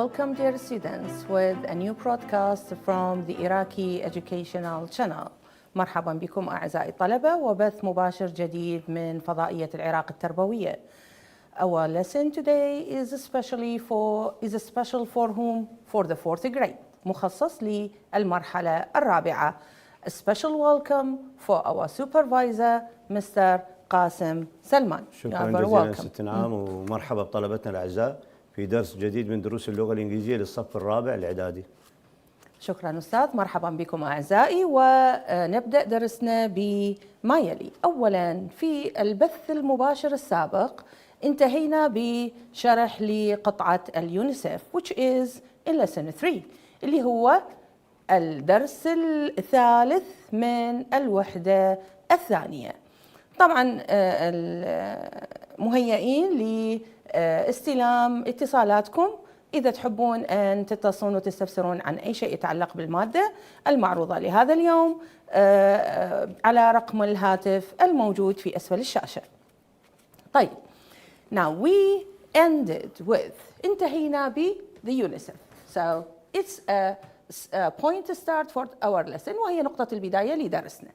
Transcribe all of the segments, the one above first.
Welcome, dear students, with a new broadcast from the Iraqi Educational Channel. مرحبا بكم أعزائي الطلبة وبث مباشر جديد من فضائية العراق التربوية. Our lesson today is special for whom? For the fourth grade. مخصص للمرحلة الرابعة. A special welcome for our supervisor, Mr. قاسم سلمان. شكرا جزيلا ست نعام ومرحبا بطلبتنا الأعزاء في درس جديد من دروس اللغة الإنجليزية للصف الرابع الإعدادي. شكرا أستاذ، مرحبا بكم أعزائي، ونبدأ درسنا بما يلي. أولا في البث المباشر السابق انتهينا بشرح لقطعة اليونيسف which is in lesson 3 اللي هو الدرس الثالث من الوحدة الثانية. طبعا مهيئين لاستلام اتصالاتكم إذا تحبون أن تتصلون وتستفسرون عن أي شيء يتعلق بالمادة المعروضة لهذا اليوم على رقم الهاتف الموجود في أسفل الشاشة. طيب, now we ended with انتهينا ب the UNICEF. So it's a point to start for our lesson وهي نقطة البداية لدرسنا.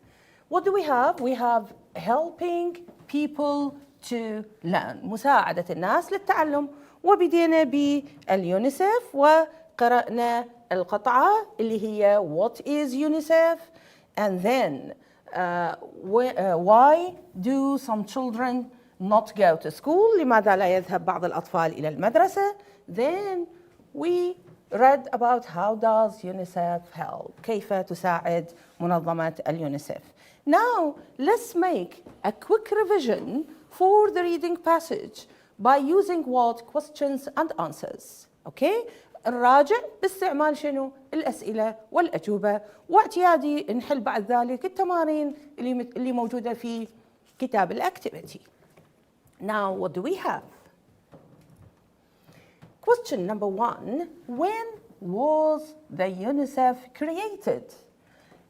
What do we have? We have helping people to learn. مساعدة الناس للتعلم. وبدينا باليونيسف وقرأنا القطعة اللي هي What is UNICEF? And then why do some children not go to school? لماذا لا يذهب بعض الأطفال إلى المدرسة? Then we read about how does UNICEF help? كيف تساعد منظمة اليونيسف. Now let's make a quick revision for the reading passage by using what? Questions and answers. Okay? نراجع باستعمال شنو؟ الأسئلة والأجوبة، واعتيادي نحل بعد ذلك التمارين اللي موجودة في كتاب الأكتيفيتي. Now what do we have? Question number 1. When was the UNICEF created?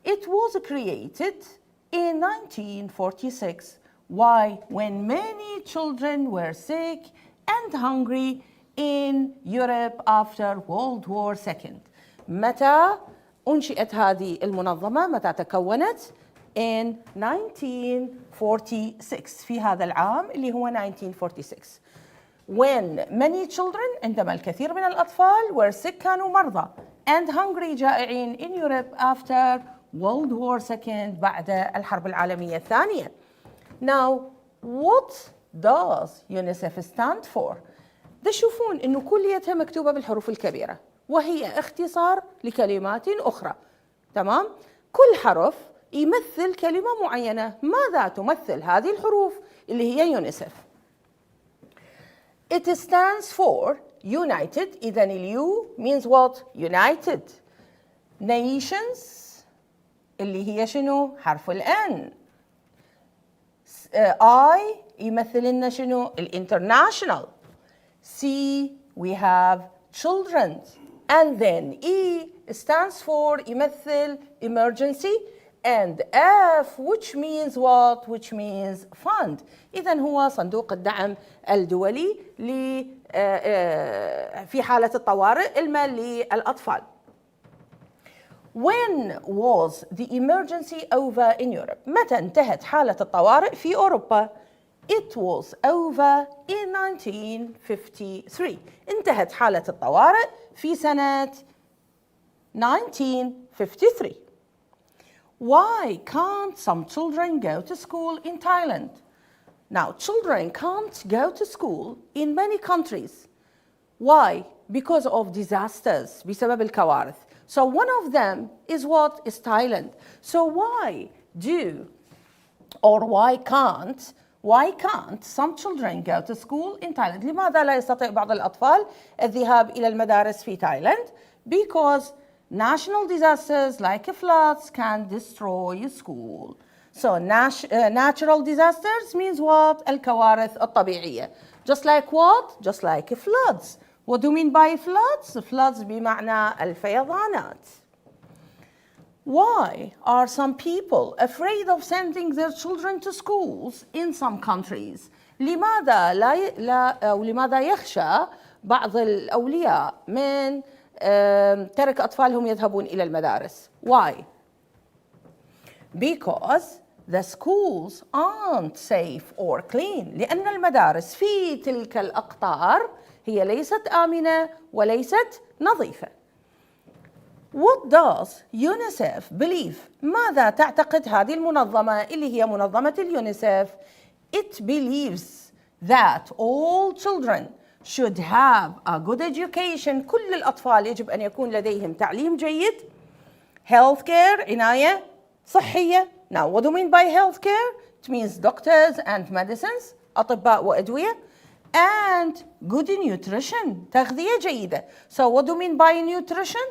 It was created in 1946. Why? When many children were sick and hungry in Europe after World War II. متى أنشئت هذه المنظمة؟ متى تكونت؟ In 1946. في هذا العام اللي هو 1946. When many children عندما الكثير من الأطفال were sick كانوا مرضى and hungry جائعين in Europe after World War II بعد الحرب العالمية الثانية. Now, what does UNICEF stand for? تشوفون إنه كليتها مكتوبة بالحروف الكبيرة وهي اختصار لكلمات أخرى. تمام؟ كل حرف يمثل كلمة معينة. ماذا تمثل هذه الحروف اللي هي يونيسف؟ It stands for United. إذن اليو means what? United. Nations اللي هي شنو؟ حرف الN. I يمثل لنا شنو؟ الانترناشنال. C we have children. And then E stands for يمثل emergency. And F which means what? Which means fund. إذن هو صندوق الدعم الدولي في حالة الطوارئ المال للأطفال. When was the emergency over in Europe? متى انتهت حالة الطوارئ في أوروبا؟ It was over in 1953. انتهت حالة الطوارئ في سنة 1953. Why can't some children go to school in Thailand? Now, children can't go to school in many countries. Why? Because of disasters, بسبب الكوارث. So one of them is what? Is Thailand. So why can't some children go to school in Thailand? لماذا لا يستطيع بعض الأطفال الذهاب إلى المدارس في تايلاند? Because national disasters like floods can destroy school. So natural disasters means what? الكوارث الطبيعية. Just like what? Just like floods. What do you mean by floods? Floods بمعنى الفيضانات. Why are some people afraid of sending their children to schools in some countries? لماذا يخشى بعض الأولياء من ترك أطفالهم يذهبون إلى المدارس. Why? Because the schools aren't safe or clean. لأن المدارس في تلك الأقطار هي ليست آمنة وليست نظيفة. What does UNICEF believe? ماذا تعتقد هذه المنظمة اللي هي منظمة اليونيسف؟ It believes that all children should have a good education. كل الأطفال يجب أن يكون لديهم تعليم جيد. Health care, عناية صحية. Now, what do you mean by health care? It means doctors and medicines, أطباء وأدوية. And good nutrition, تغذية جيدة. So what do you mean by nutrition?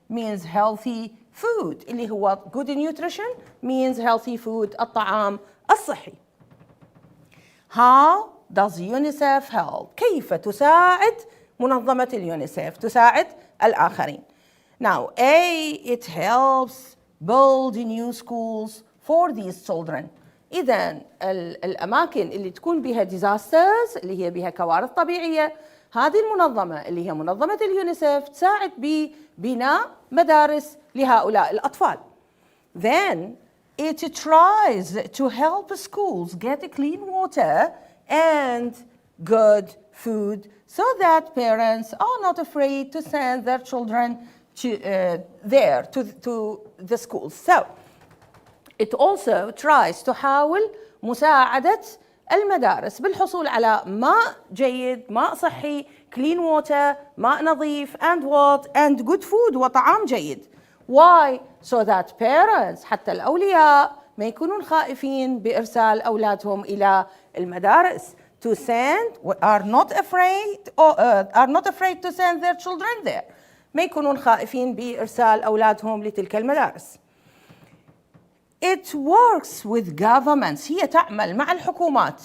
Means healthy food. اللي هو good nutrition means healthy food, الطعام الصحي. How does UNICEF help? كيف تساعد منظمة اليونيسف تساعد الآخرين؟ Now, A, it helps build new schools for these children. إذن الأماكن اللي تكون بها disasters اللي هي بها كوارث طبيعية، هذه المنظمة اللي هي منظمة اليونيسف تساعد ببناء مدارس لهؤلاء الأطفال. Then it tries to help schools get clean water and good food so that parents are not afraid to send their children to the schools. So it also tries تحاول مساعدة المدارس بالحصول على ماء جيد، ماء صحي، clean water، ماء نظيف and good food وطعام جيد. Why? So that parents حتى الأولياء ما يكونون خائفين بإرسال أولادهم إلى المدارس. To send are not afraid to send their children there. ما يكونون خائفين بإرسال أولادهم لتلك المدارس. It works with governments. هي تعمل مع الحكومات.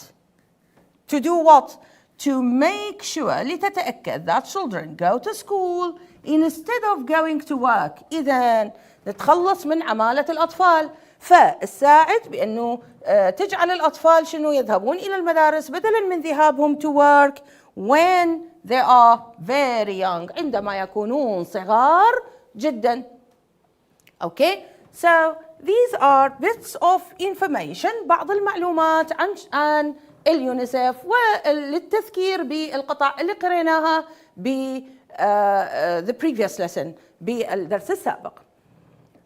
To do what? To make sure لتتأكد that children go to school instead of going to work. إذن نتخلص من عمالة الأطفال. فالساعد بأنه تجعل الأطفال شنو يذهبون إلى المدارس بدلاً من ذهابهم to work when they are very young. عندما يكونون صغار جداً. Okay? So these are bits of information. بعض المعلومات عن اليونيسف وللتذكير بالقطع اللي قريناها the previous lesson بالدرس السابق.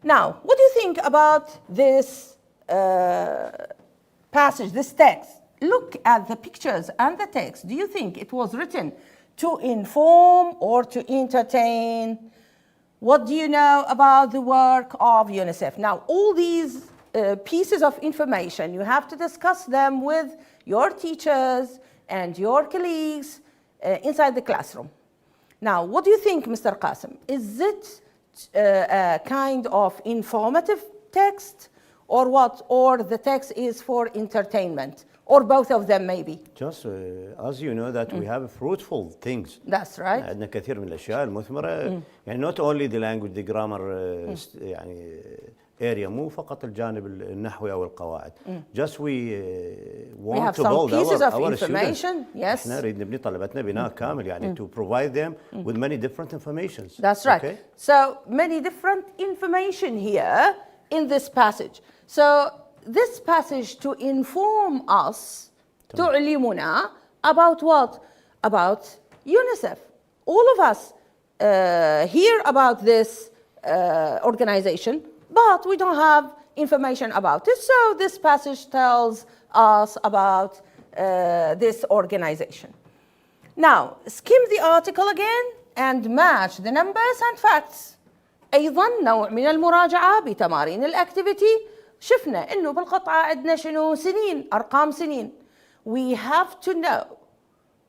Now, what do you think about this passage, this text? Look at the pictures and the text. Do you think it was written to inform or to entertain? What do you know about the work of UNICEF? Now, all these pieces of information, you have to discuss them with your teachers and your colleagues inside the classroom. Now, what do you think, Mr. Qasim? Is it a kind of informative text or what? Or the text is for entertainment? Or both of them maybe? Just as you know that we have fruitful things. That's right. عندنا كثير من الأشياء المثمرة. يعني not only the language, the grammar يعني area مو فقط الجانب النحوي أو القواعد. Just we want to build our information. Yes. إحنا نريد نبني طلبتنا بناء كامل يعني to provide them with many different informations. That's right. Okay? So many different information here in this passage. So this passage to inform us, تعلمنا about what? About UNICEF. All of us hear about this organization, but we don't have information about it. So this passage tells us about this organization. Now, skim the article again and match the numbers and facts. أيضا نوع من المراجعة بتمارين الأكتيفيتي. شفنا إنه بالقطعة عندنا شنو سنين، أرقام سنين. We have to know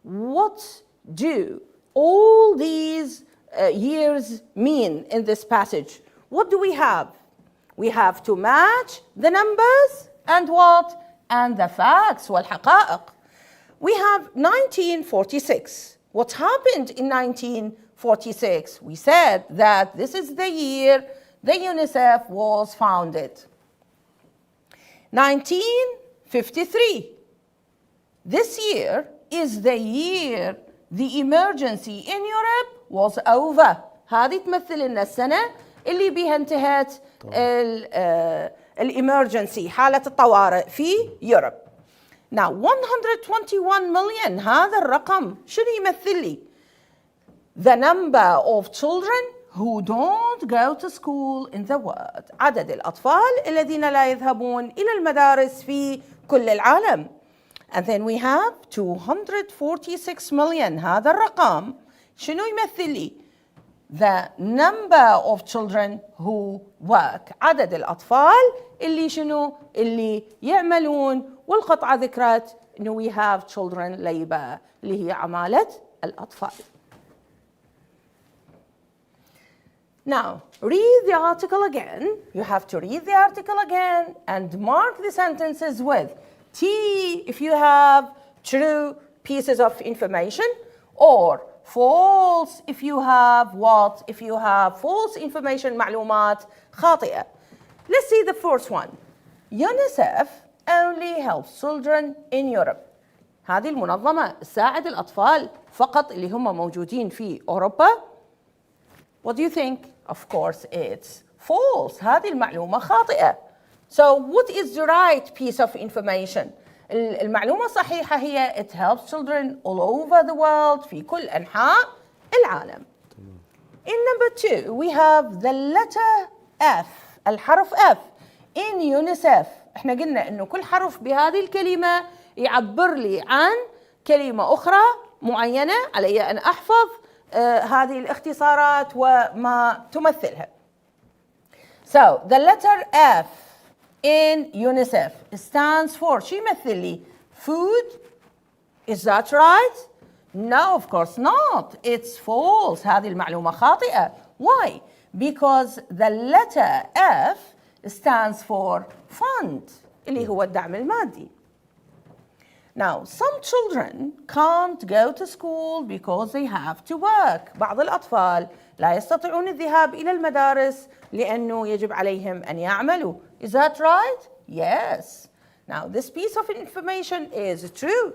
what do all these years mean in this passage. What do we have? We have to match the numbers and what? And the facts والحقائق. We have 1946. What happened in 1946? We said that this is the year the UNICEF was founded. 1953. This year is the year the emergency in Europe was over. هذه تمثل لنا السنة اللي بها انتهت الإمرجنسي حالة الطوارئ في يوروب. Now 121 million هذا الرقم شنو يمثل لي؟ The number of children who don't go to school in the world. عدد الأطفال الذين لا يذهبون إلى المدارس في كل العالم. And then we have 246 million هذا الرقم شنو يمثل لي؟ The number of children who work. عدد الأطفال اللي شنو؟ اللي يعملون، والقطعة ذكرت إنه we have children labor اللي هي عمالة الأطفال. Now, read the article again. You have to read the article again and mark the sentences with T if you have true pieces of information, or false if you have what? If you have false information, معلومات خاطئة. Let's see the first one. UNICEF only helps children in Europe. هذه المنظمة تساعد الأطفال فقط اللي هم موجودين في أوروبا. What do you think? Of course it's false. هذه المعلومة خاطئة. So what is the right piece of information? المعلومة الصحيحة هي it helps children all over the world في كل أنحاء العالم. In number 2 we have the letter F. الحرف F in UNICEF. احنا قلنا انه كل حرف بهذه الكلمة يعبر لي عن كلمة أخرى معينة، علي أن أحفظ هذه الاختصارات وما تمثلها. So the letter F in UNICEF stands for شو يمثل لي؟ Food? Is that right? No, of course not. It's false. هذه المعلومة خاطئة. Why? Because the letter F stands for fund اللي هو الدعم المادي. Now, some children can't go to school because they have to work. بعض الأطفال لا يستطيعون الذهاب إلى المدارس لأنه يجب عليهم أن يعملوا. Is that right? Yes. Now, this piece of information is true.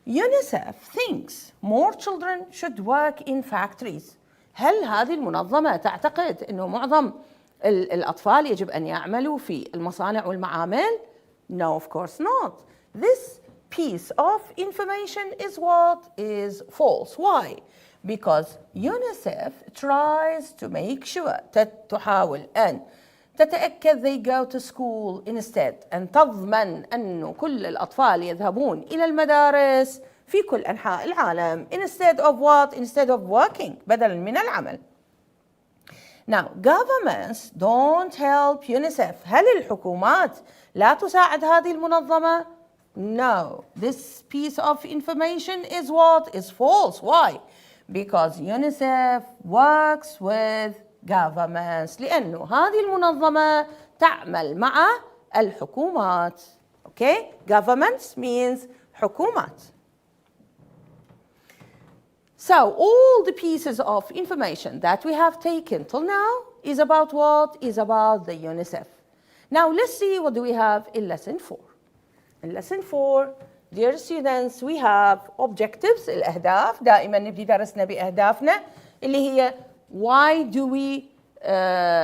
UNICEF thinks more children should work in factories. هل هذه المنظمة تعتقد أنه معظم الأطفال يجب أن يعملوا في المصانع والمعامل؟ No, of course not. This piece of information is what is false. Why? Because UNICEF tries to make sure تحاول أن تتأكد they go to school instead أن تضمن أنه كل الأطفال يذهبون إلى المدارس في كل أنحاء العالم instead of what? Instead of working بدلا من العمل. Now, governments don't help UNICEF. هل الحكومات لا تساعد هذه المنظمة؟ No. This piece of information is what? Is false. Why? Because UNICEF works with governments. لأنه هذه المنظمة تعمل مع الحكومات. Okay? Governments means حكومات. So all the pieces of information that we have taken till now is about what? Is about the UNICEF. Now let's see what do we have in lesson 4. In lesson 4, dear students, we have objectives, الأهداف. دائما نبدي درسنا بأهدافنا اللي هي why do we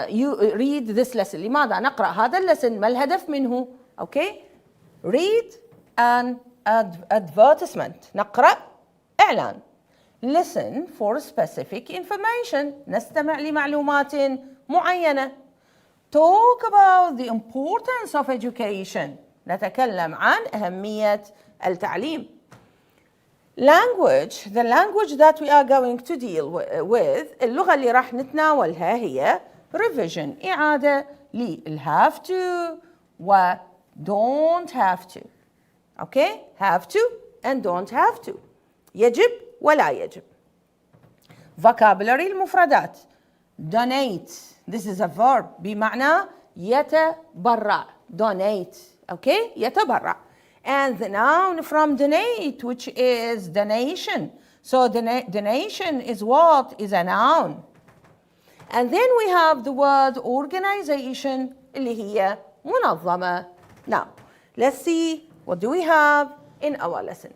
you read this lesson. لماذا نقرأ هذا اللسن؟ ما الهدف منه؟ Okay? Read an advertisement. نقرأ إعلان. Listen for specific information. نستمع لمعلومات معينة. Talk about the importance of education. نتكلم عن أهمية التعليم. Language. The language that we are going to deal with. اللغة اللي راح نتناولها هي revision. إعادة لل have to و don't have to. Okay? Have to and don't have to. يجب ولا يجب. Vocabulary المفردات. Donate. This is a verb بمعنى يتبرع. Donate. Okay? يتبرع. And the noun from donate, which is donation. So donation is what? Is a noun. And then we have the word organization اللي هي منظمة. Now, let's see what do we have in our lesson.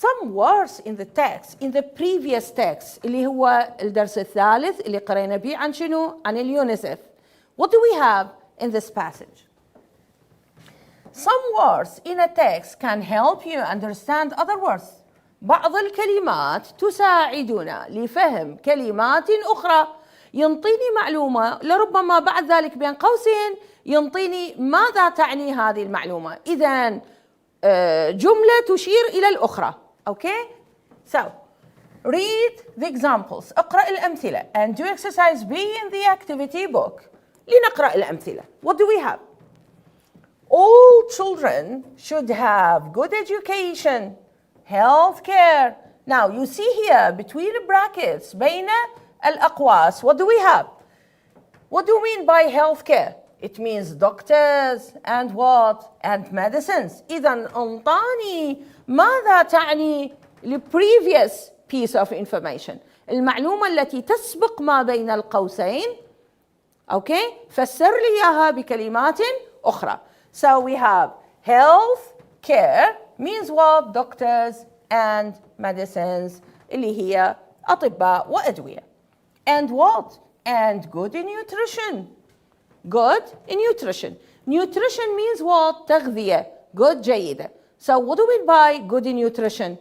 some words in the text, in the previous text, اللي هو الدرس الثالث اللي قرينا به عن شنو؟ عن اليونيسف. What do we have in this passage? Some words in a text can help you understand other words. بعض الكلمات تساعدنا لفهم كلمات أخرى. ينطيني معلومة لربما بعد ذلك بين قوسين ينطيني ماذا تعني هذه المعلومة. إذن جملة تشير إلى الأخرى. Okay? So, read the examples. اقرأ الأمثلة and do exercise B in the activity book. لنقرأ الأمثلة. What do we have? All children should have good education, health care. Now, you see here between brackets, بين الأقواس, what do we have? What do you mean by health care? It means doctors and what? And medicines. إذن أنطاني ماذا تعني the previous piece of information. المعلومة التي تسبق ما بين القوسين. Okay? فسر لي إياها بكلمات أخرى. So we have health care means what? Doctors and medicines اللي هي أطباء وأدوية. And what? And good nutrition. Good nutrition. Nutrition means what? تغذية. Good جيدة. So what do we mean by good nutrition?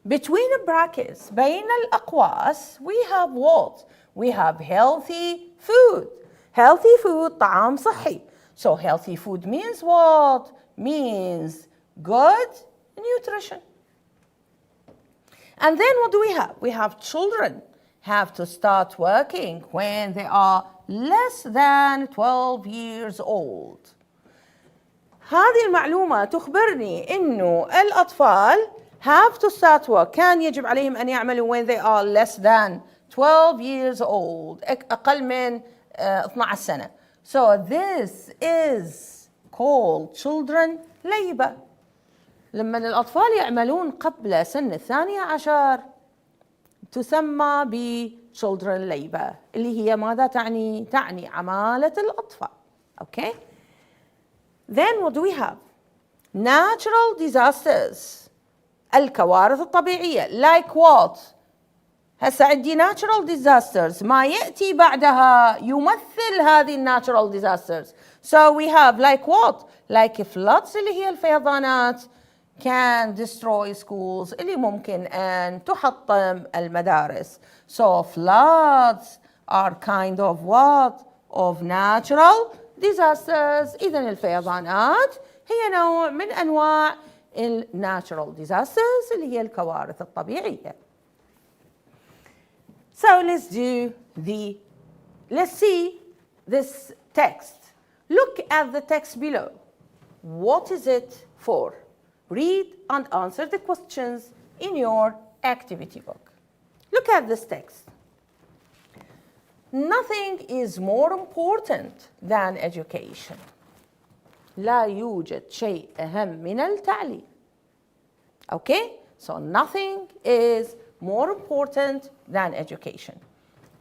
Between the brackets, بين الأقواس, we have what? We have healthy food. Healthy food, طعام صحي. So healthy food means what? Means good nutrition. And then what do we have? We have children have to start working when they are less than 12 years old. هذه المعلومة تخبرني إنه الأطفال have to start work. كان يجب عليهم أن يعملوا when they are less than 12 years old. أقل من 12 سنة. So this is called children labor. لما الأطفال يعملون قبل سن 12 تسمى ب children labor اللي هي ماذا تعني؟ تعني عمالة الأطفال. Okay? Then what do we have? Natural disasters. الكوارث الطبيعية. Like what? هسه عندي natural disasters. ما يأتي بعدها يمثل هذه natural disasters. So we have like what? Like floods اللي هي الفيضانات. Can destroy schools اللي ممكن أن تحطم المدارس. So floods are kind of what? Of natural disasters. إذن الفيضانات هي نوع من أنواع natural disasters اللي هي الكوارث الطبيعية. So let's see this text. Look at the text below. What is it for? Read and answer the questions in your activity book. Look at this text. Nothing is more important than education. لا يوجد شيء أهم من التعليم. Okay? So nothing is more important than education.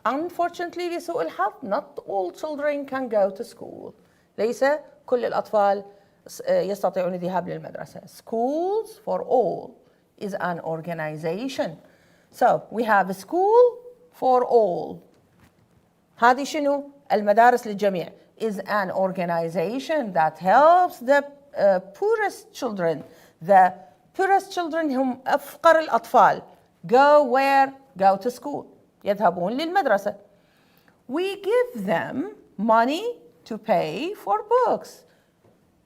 Unfortunately, لسوء الحظ, not all children can go to school. ليس كل الأطفال يستطيعون الذهاب للمدرسة. Schools for all is an organization. So we have a school for all. هذه شنو؟ المدارس للجميع. Is an organization that helps the poorest children. The poorest children هم أفقر الأطفال. Go where? Go to school. يذهبون للمدرسة. We give them money to pay for books.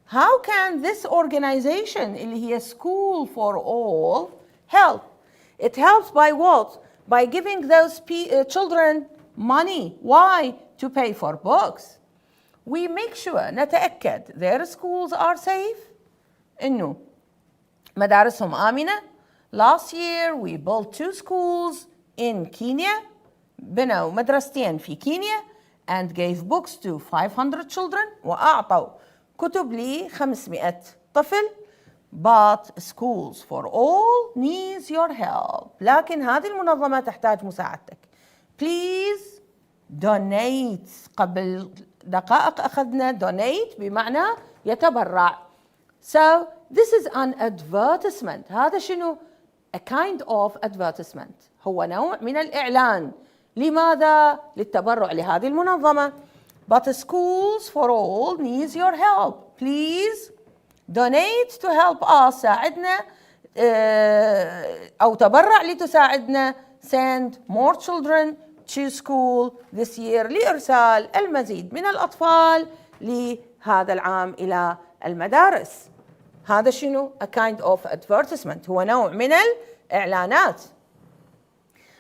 How can this organization اللي هي School for All help? It helps by what? By giving those children money. Why? To pay for books. We make sure نتأكد their schools are safe. إنه مدارسهم آمنة. Last year we built 2 schools in Kenya. بنوا مدرستين في كينيا and gave books to 500 children. وأعطوا كتب لي 500 طفل. But schools for all needs your help. لكن هذه المنظمة تحتاج مساعدتك. Please donate. قبل دقائق أخذنا donate بمعنى يتبرع. So this is an advertisement. هذا شنو؟ a kind of advertisement. هو نوع من الإعلان. لماذا؟ للتبرع لهذه المنظمة. But schools for all needs your help. Please donate to help us. ساعدنا أو تبرع لتساعدنا. Send more children to school this year. لإرسال المزيد من الأطفال لهذا العام إلى المدارس. هذا شنو؟ a kind of advertisement. هو نوع من الإعلانات.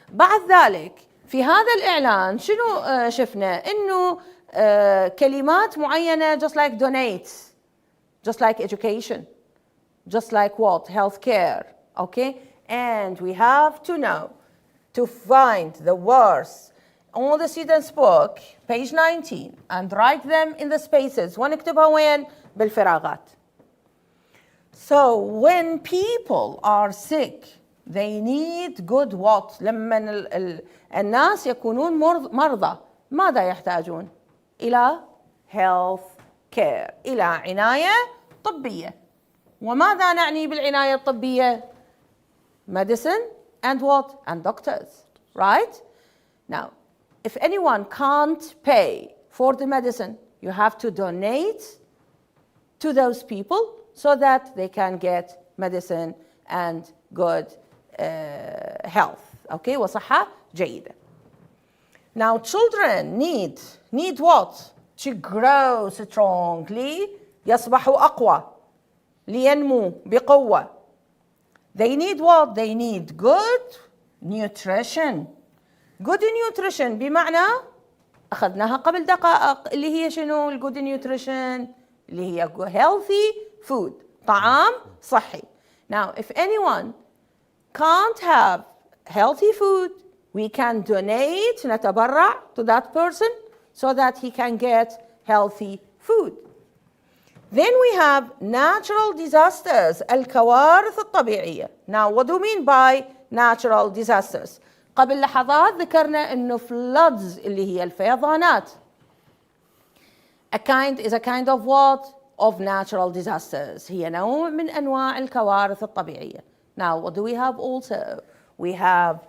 بعد ذلك في هذا الإعلان شنو شفنا؟ إنه كلمات معينة just like donate, just like education, just like what? Healthcare. Okay? And we have to know to find the words on the student's book, page 19, and write them in the spaces. ونكتبها وين؟ بالفراغات. So when people are sick, they need good what? لما الناس يكونون مرضى ماذا يحتاجون؟ إلى health care، إلى عناية طبية. وماذا نعني بالعناية الطبية؟ medicine and what? And doctors, right? Now, if anyone can't pay for the medicine, you have to donate to those people so that they can get medicine and good health, okay? وصحة جيدة. Now, children need what? To grow strong. ليصبحوا أقوى. لينمو بقوة. They need what? They need good nutrition. Good nutrition بمعنى أخذناها قبل دقائق اللي هي شنو ال good nutrition؟ اللي هي healthy food. طعام صحي. Now, if anyone can't have healthy food, we can donate, نتبرع to that person so that he can get healthy food. Then we have natural disasters, الكوارث الطبيعية. Now, what do you mean by natural disasters? قبل لحظات ذكرنا إنه floods اللي هي الفيضانات. A kind of what? Of natural disasters. هي نوع من أنواع الكوارث الطبيعية. Now, what do we have also? We have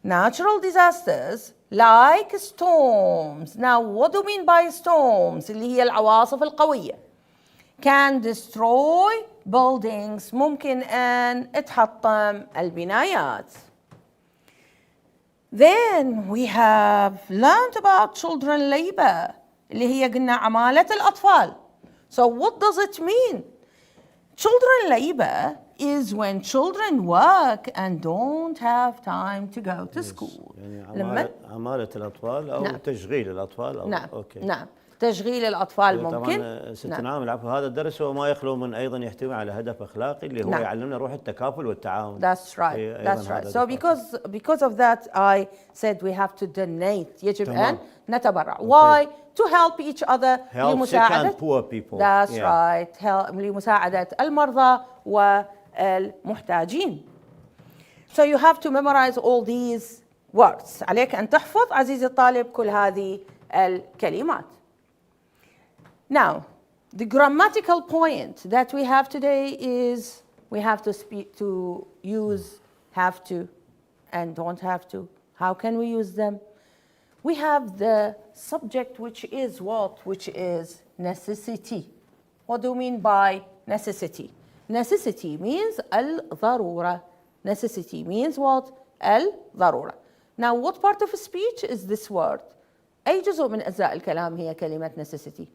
natural disasters like storms. Now, what do you mean by storms? اللي هي العواصف القوية. Can destroy buildings. ممكن أن تحطم البنايات. Then we have learned about children labor اللي هي قلنا عمالة الأطفال. So what does it mean? Children labor is when children work and don't have time to go to school. يعني عمالة الأطفال أو تشغيل الأطفال أو نعم. أوكي. نعم. تشغيل الأطفال ممكن. طبعا ست نعم العفو. هذا الدرس هو ما يخلو من أيضا يحتوي على هدف أخلاقي اللي هو يعلمنا روح التكافل والتعاون. That's right. That's right. So because of that I said we have to donate. يجب أن نتبرع. Why? To help each other. Help sick and poor people. That's right. لمساعدة المرضى والمحتاجين. So you have to memorize all these words. عليك أن تحفظ عزيزي الطالب كل هذه الكلمات. Now, the grammatical point that we have today is we have to use have to and don't have to. How can we use them? We have the subject which is what? Which is necessity. What do you mean by necessity? Necessity means al-ضرورة. Necessity means what? al-ضرورة. Now, what part of speech is this word? أي جزء من أجزاء الكلام هي كلمة necessity?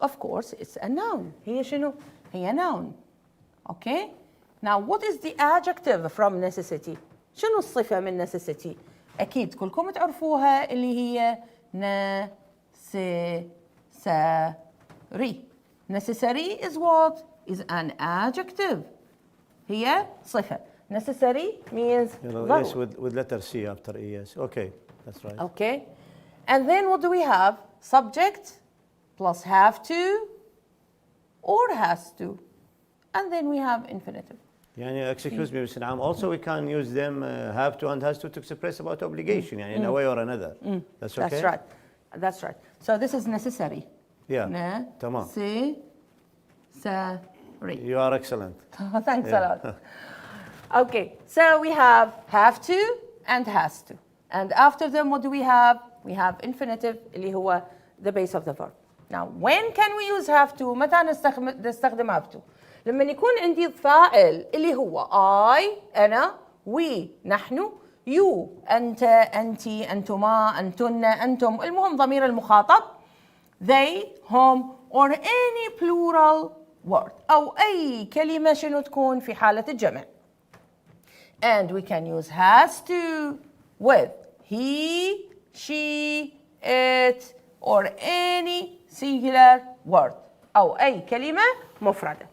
Of course, it's a noun. هي شنو؟ هي noun. Okay? Now, what is the adjective from necessity? شنو الصفة من necessity؟ أكيد كلكم تعرفوها اللي هي necessary. Necessary is what? Is an adjective. هي صفة. Necessary means yes, with letter C after E, yes. Okay, that's right. Okay. And then what do we have? Subject plus have to or has to. And then we have infinitive. يعني excuse me, Mr. Naam, also we can use them have to and has to express about obligation يعني in a way or another. That's okay? That's right. That's right. So this is necessary. Yeah. تمام. Necessary. You are excellent. Thanks a lot. Okay, so we have to and has to. And after them, what do we have? We have infinitive اللي هو the base of the verb. Now, when can we use have to? متى نستخدم have to؟ لما يكون عندي فاعل اللي هو I أنا we نحن you أنت أنتي أنتما أنتن أنتم المهم ضمير المخاطب they هم or any plural word أو أي كلمة شنو تكون في حالة الجمع. And we can use has to with he, she, it or any singular word أو أي كلمة مفردة.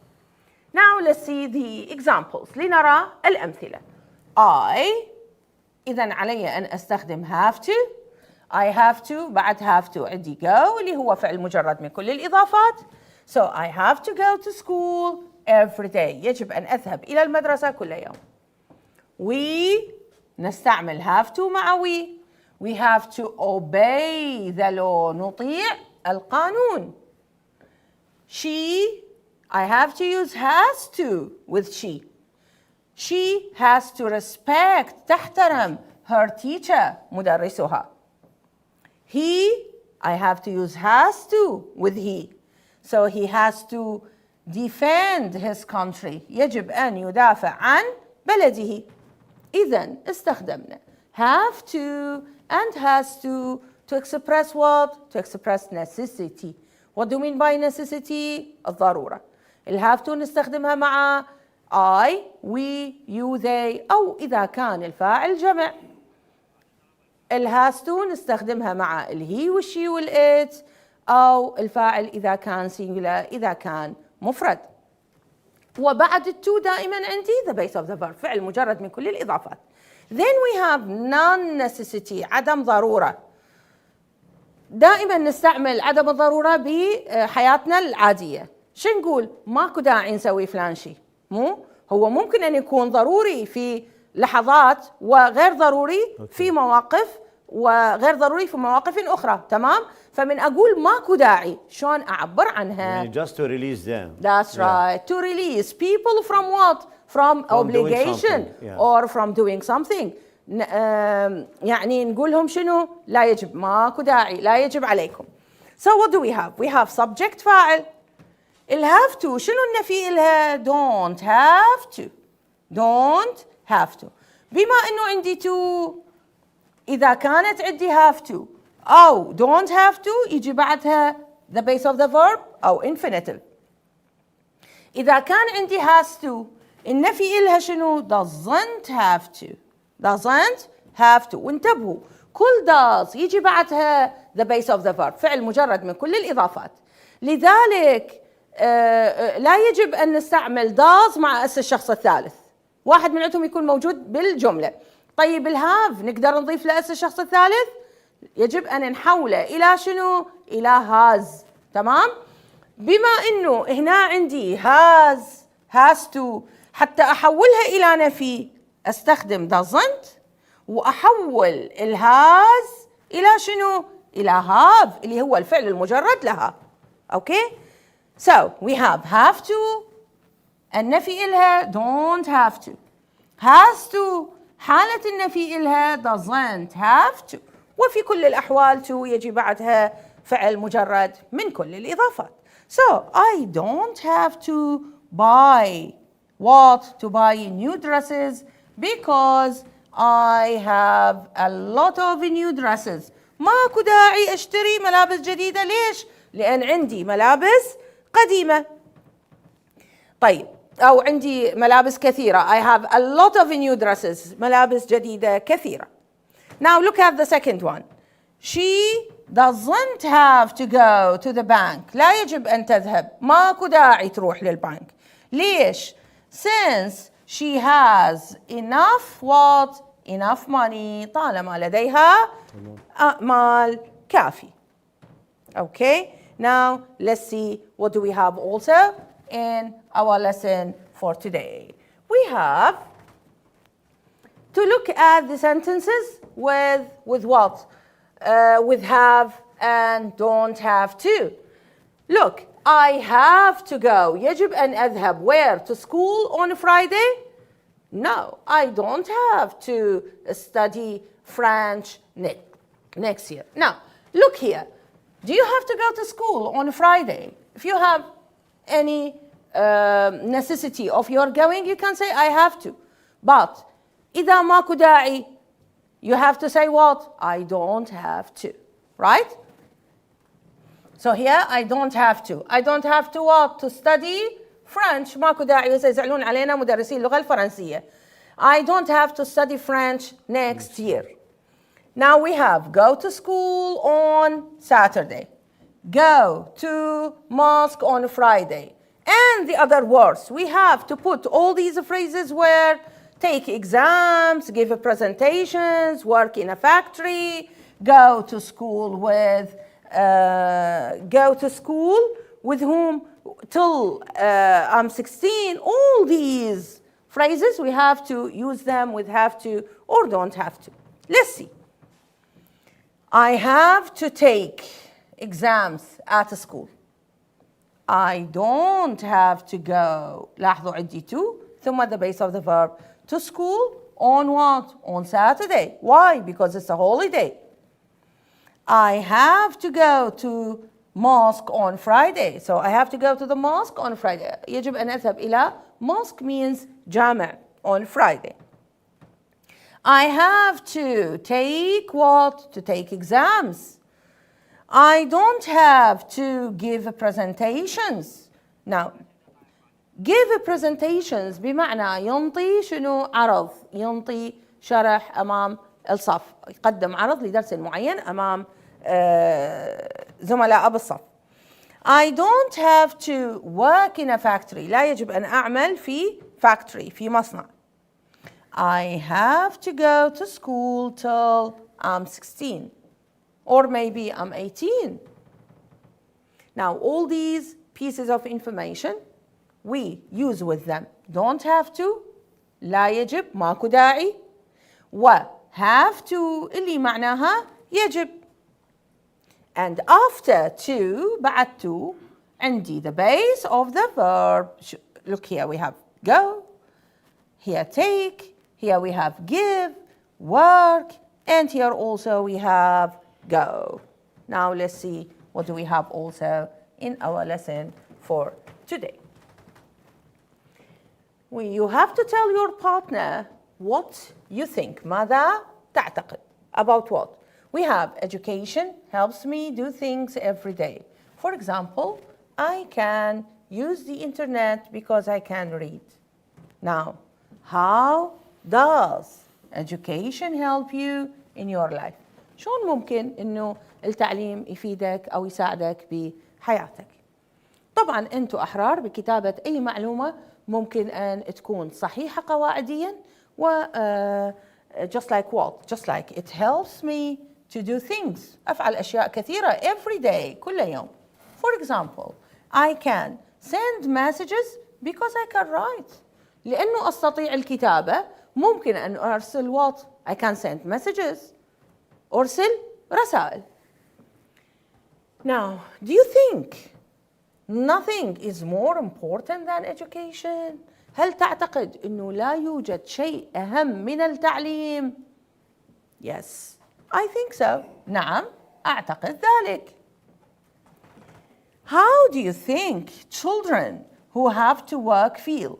Now let's see the examples. لنرى الأمثلة. I إذا علي أن أستخدم have to. I have to بعد have to عندي go اللي هو فعل مجرد من كل الإضافات. So I have to go to school every day. يجب أن أذهب إلى المدرسة كل يوم. We نستعمل have to مع we. We have to obey the law. نطيع القانون. She I have to use has to with she. She has to respect تحترم her teacher مدرسها. He I have to use has to with he. So he has to defend his country. يجب أن يدافع عن بلده. إذن استخدمنا have to and has to express what? To express necessity. What do you mean by necessity? الضرورة. have to نستخدمها مع I, we, you, they أو إذا كان الفاعل جمع. has to نستخدمها مع he والشي والit أو الفاعل إذا كان singular إذا كان مفرد. وبعد to دائما عندي the base of the verb فعل مجرد من كل الإضافات. Then we have non-necessity عدم ضرورة. دائما نستعمل عدم الضرورة بحياتنا العادية. شو نقول؟ ماكو داعي نسوي فلان شيء. مو هو ممكن أن يكون ضروري في لحظات وغير ضروري في مواقف وغير ضروري في مواقف أخرى. تمام؟ فمن أقول ماكو داعي شلون أعبر عنها؟ Just to release them. That's right. To release people from what? From obligation or from doing something. يعني نقولهم شنو؟ لا يجب ماكو داعي لا يجب عليكم. So what do we have? We have subject فاعل. have to شنو النفي إلها؟ don't have to. Don't have to. بما إنه عندي to إذا كانت عندي have to أو don't have to يجي بعدها the base of the verb أو infinitive. إذا كان عندي has to النفي إلها شنو؟ doesn't have to. doesn't have to. وانتبهوا كل does يجي بعدها the base of the verb فعل مجرد من كل الإضافات. لذلك لا يجب أن نستعمل does مع اس الشخص الثالث. واحد من عندهم يكون موجود بالجملة. طيب الهاف نقدر نضيف له اس الشخص الثالث؟ يجب أن نحوله إلى شنو؟ إلى has. تمام؟ بما إنه هنا عندي has to حتى أحولها إلى نفي أستخدم doesn't وأحول has إلى شنو؟ إلى have اللي هو الفعل المجرد لها. أوكي؟ So we have to النفي إلها don't have to. has to حالة النفي إلها doesn't have to. وفي كل الأحوال to يجي بعدها فعل مجرد من كل الإضافات. So I don't have to buy what? To buy new dresses because I have a lot of new dresses. ماكو داعي أشتري ملابس جديدة. ليش؟ لأن عندي ملابس قديمة. طيب أو عندي ملابس كثيرة. I have a lot of new dresses. ملابس جديدة كثيرة. Now look at the second one. She doesn't have to go to the bank. لا يجب أن تذهب. ماكو داعي تروح للبنك. ليش؟ Since she has enough what? Enough money. طالما لديها مال كافي. Okay. Now let's see what do we have also in our lesson for today. We have to look at the sentences with what? With have and don't have to. Look, I have to go. يجب أن أذهب where? To school on Friday? No, I don't have to study French next year. Now, look here. Do you have to go to school on Friday? If you have any necessity of your going, you can say, I have to. But إذا ماكو داعي, you have to say what? I don't have to, right? So here, I don't have to. I don't have to what? To study French. ماكو داعي سيزعلون علينا مدرسين اللغة الفرنسية. I don't have to study French next year. Now we have go to school on Saturday. Go to mosque on Friday. And the other words, we have to put all these phrases where take exams, give presentations, work in a factory, go to school with whom till I'm 16. All these phrases, we have to use them with have to or don't have to. Let's see. I have to take exams at school. I don't have to go. لاحظوا عندي to ثم the base of the verb to school on what? On Saturday. Why? Because it's a holiday. I have to go to mosque on Friday. So I have to go to the mosque on Friday. يجب أن أذهب إلى mosque means جامع on Friday. I have to take what? To take exams. I don't have to give presentations. Now, give presentations بمعنى ينطي شنو؟ عرض، ينطي شرح أمام الصف، يقدم عرض لدرس معين أمام زملاء بالصف. I don't have to work in a factory. لا يجب أن أعمل في factory، في مصنع. I have to go to school till I'm 16. Or maybe I'm 18. Now, all these pieces of information, we use with them. Don't have to, لا يجب, ماكو داعي. و have to, اللي معناها يجب. And after to, بعد to, عندي the base of the verb. Look here, we have go. Here take. Here we have give, work. And here also we have go. Now let's see what do we have also in our lesson for today. You have to tell your partner what you think. ماذا تعتقد? About what? We have education helps me do things every day. For example, I can use the internet because I can read. Now, how does education help you in your life? شلون ممكن إنه التعليم يفيدك أو يساعدك بحياتك؟ طبعاً أنتم أحرار بكتابة أي معلومة ممكن أن تكون صحيحة قواعدياً و just like what? Just like it helps me to do things. أفعل أشياء كثيرة every day كل يوم. For example, I can send messages because I can write. لأنه أستطيع الكتابة ممكن أن أرسل what? I can send messages. أرسل رسائل. Now, do you think nothing is more important than education? هل تعتقد أنه لا يوجد شيء أهم من التعليم؟ Yes, I think so. نعم، أعتقد ذلك. How do you think children who have to work feel?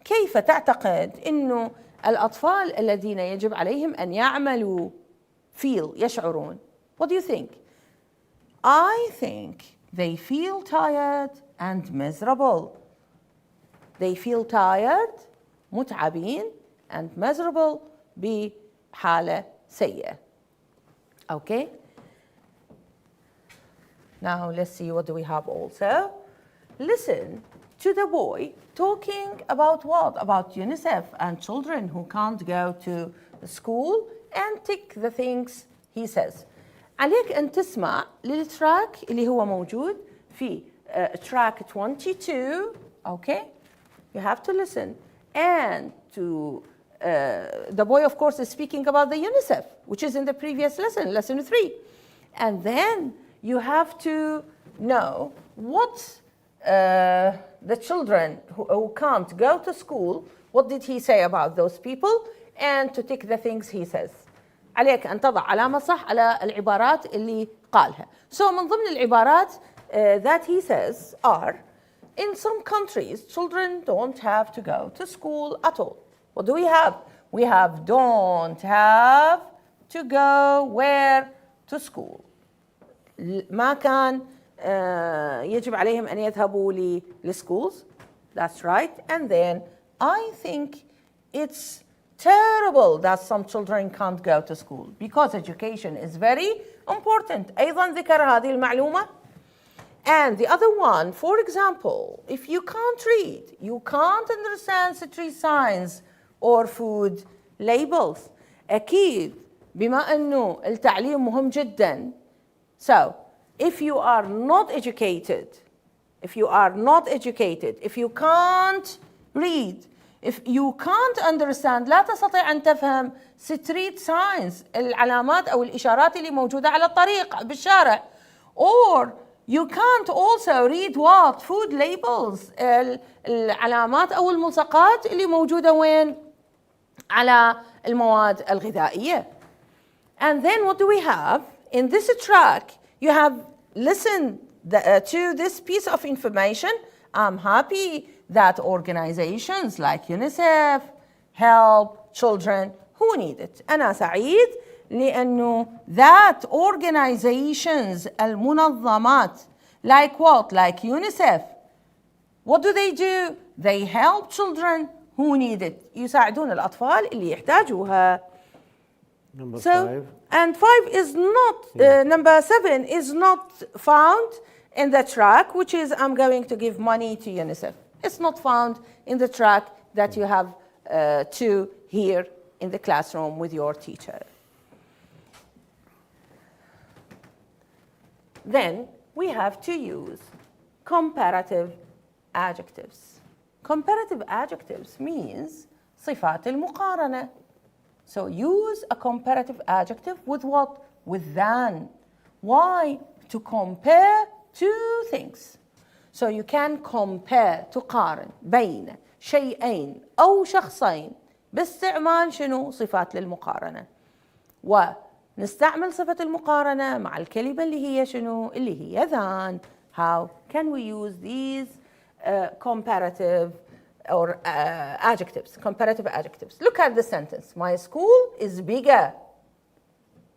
كيف تعتقد أنه الأطفال الذين يجب عليهم أن يعملوا feel يشعرون? What do you think? I think they feel tired and miserable. They feel tired متعبين and miserable بحالة سيئة. Okay? Now let's see what do we have also. Listen to the boy talking about what? About UNICEF and children who can't go to school and tick the things he says. عليك أن تسمع للتراك اللي هو موجود في track 22. Okay? You have to listen. And to the boy, of course, is speaking about the UNICEF, which is in the previous lesson, lesson 3. And then you have to know what the children who can't go to school, what did he say about those people and to tick the things he says. عليك أن تضع علامة صح على العبارات اللي قالها. So من ضمن العبارات that he says are, in some countries children don't have to go to school at all. What do we have? We have don't have to go where? To school. ما كان يجب عليهم أن يذهبوا للschools. That's right. And then I think it's terrible that some children can't go to school because education is very important. أيضا ذكر هذه المعلومة. And the other one, for example, if you can't read, you can't understand street signs or food labels. أكيد بما أنه التعليم مهم جدا. So if you are not educated, if you can't read, if you can't understand, لا تستطيع أن تفهم street signs, العلامات أو الإشارات اللي موجودة على الطريق بالشارع. Or you can't also read what? Food labels, العلامات أو الملصقات اللي موجودة وين؟ على المواد الغذائية. And then what do we have? In this track, you have listened to this piece of information. I'm happy that organizations like UNICEF help children who need it. أنا سعيد لأنه that organizations, المنظمات, like what? Like UNICEF. What do? They help children who need it. يساعدون الأطفال اللي يحتاجوها. Number 5. And 5 is not, number 7 is not found in the track, which is I'm going to give money to UNICEF. It's not found in the track that you have to hear in the classroom with your teacher. Then we have to use comparative adjectives. Comparative adjectives means صفات المقارنة. So use a comparative adjective with what? With than. Why? To compare two things. So you can compare, تقارن بين شيئين أو شخصين باستعمال شنو؟ صفات للمقارنة. ونستعمل صفة المقارنة مع الكلمة اللي هي شنو؟ اللي هي than. How can we use these comparative or adjectives, comparative adjectives? Look at the sentence. My school is bigger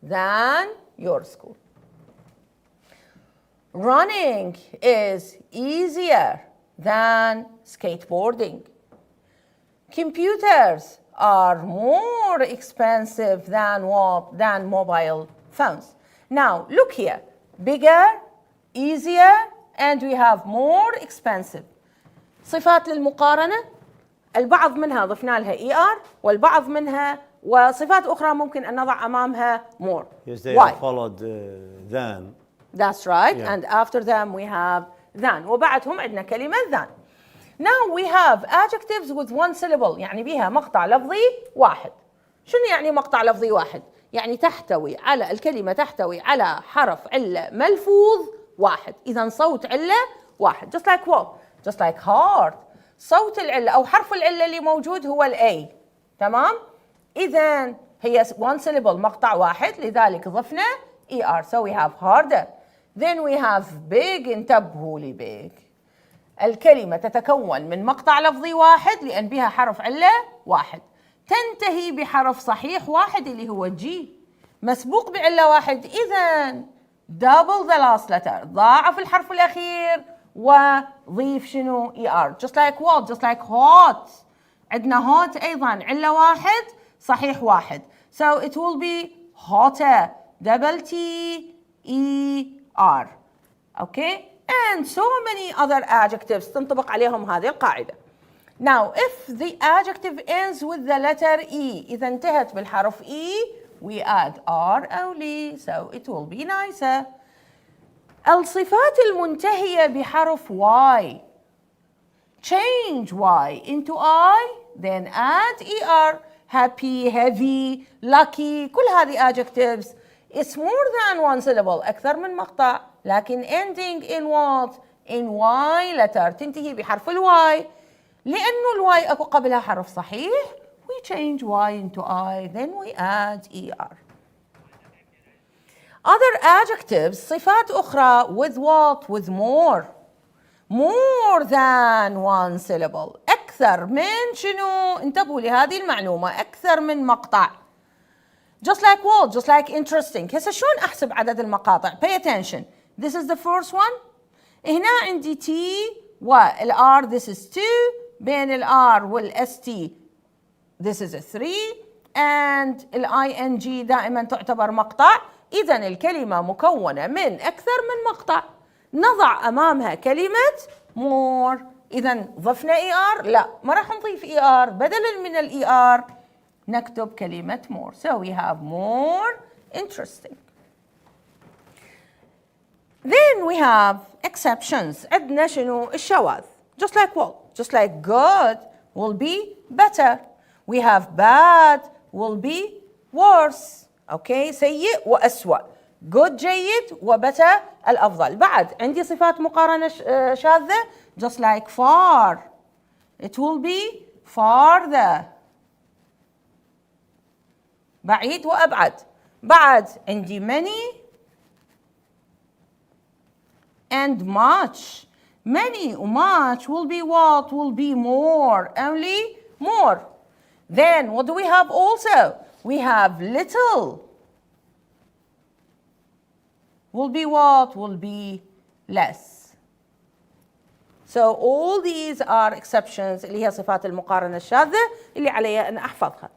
than your school. Running is easier than skateboarding. Computers are more expensive than what? Than mobile phones. Now look here. Bigger, easier, and we have more expensive. صفات للمقارنة البعض منها ضفنا لها ER والبعض منها وصفات أخرى ممكن أن نضع أمامها more. Yes, they are followed than. That's right. Yeah. And after them we have than. وبعدهم عندنا كلمة than. Now we have adjectives with one syllable. يعني بها مقطع لفظي واحد. شنو يعني مقطع لفظي واحد؟ يعني تحتوي على الكلمة تحتوي على حرف علة ملفوظ واحد. إذا صوت علة واحد. Just like what? Just like heart. صوت العلة أو حرف العلة اللي موجود هو الA. تمام؟ إذا هي one syllable مقطع واحد لذلك ضفنا ER. So we have harder. Then we have big. انتبهوا لي big. الكلمة تتكون من مقطع لفظي واحد لأن بها حرف علة واحد. تنتهي بحرف صحيح واحد اللي هو G. مسبوق بعلة واحد. إذا double the last letter. ضاعف الحرف الأخير وضيف شنو ER. Just like what? Just like hot. عندنا hot أيضا علة واحد صحيح واحد. So it will be hotter. Double T E R. Okay? And so many other adjectives تنطبق عليهم هذه القاعدة. Now if the adjective ends with the letter E, إذا انتهت بالحرف E, we add R only, so it will be nicer. الصفات المنتهية بحرف Y. Change Y into I, then add ER. Happy, heavy, lucky, كل هذه adjectives. It's more than one syllable, أكثر من مقطع. لكن ending in what? In Y letter. تنتهي بحرف الواي. لأنه الواي أكو قبلها حرف صحيح we change y into I then we add ER. Other adjectives صفات أخرى with what with more than one syllable أكثر من شنو؟ انتبهوا لهذه المعلومة أكثر من مقطع. Just like what? Just like interesting. هسه شلون أحسب عدد المقاطع؟ Pay attention. This is the first one. هنا عندي T والR this is 2 بين الR والST this is a 3 and ING دائما تعتبر مقطع. إذا الكلمة مكونة من أكثر من مقطع. نضع أمامها كلمة more. إذا ضفنا ER؟ لا ما راح نضيف ER. بدلا من ER نكتب كلمة more. So we have more interesting. Then we have exceptions. عندنا شنو؟ الشواذ. Just like what? Just like good will be better. We have bad will be worse. Okay, سيء وأسوأ. good جيد وbetter الأفضل. بعد عندي صفات مقارنة شاذة. Just like far. It will be farther. بعيد وأبعد. بعد عندي many and much. Many or much will be what? Will be more. Only more. Then what do we have also? We have little. Will be what? Will be less. So all these are exceptions اللي هي صفات المقارنة الشاذة اللي علي أن أحفظها.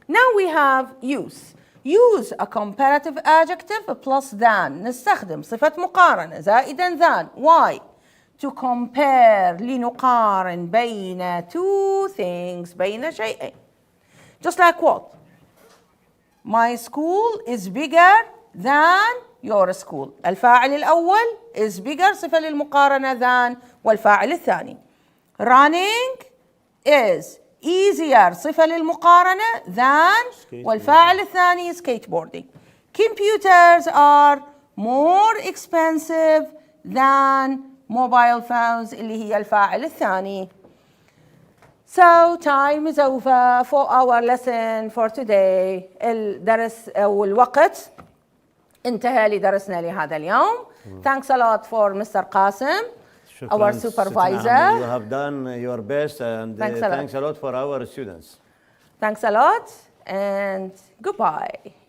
Now we have use. Use a comparative adjective plus than. نستخدم صفة مقارنة زائدا than. Why? To compare. لنقارن بين two things. بين شيئين. Just like what? My school is bigger than your school. الفاعل الأول is bigger صفة للمقارنة than والفاعل الثاني. Running is easier صفة للمقارنة than والفاعل الثاني skateboarding. Computers are more expensive than mobile phones اللي هي الفاعل الثاني. So time is over for our lesson for today. الدرس أو الوقت انتهى لدرسنا لهذا اليوم. Thanks a lot for Mr. Qasim, our supervisor. You have done your best and thanks a lot for our students. Thanks a lot and goodbye.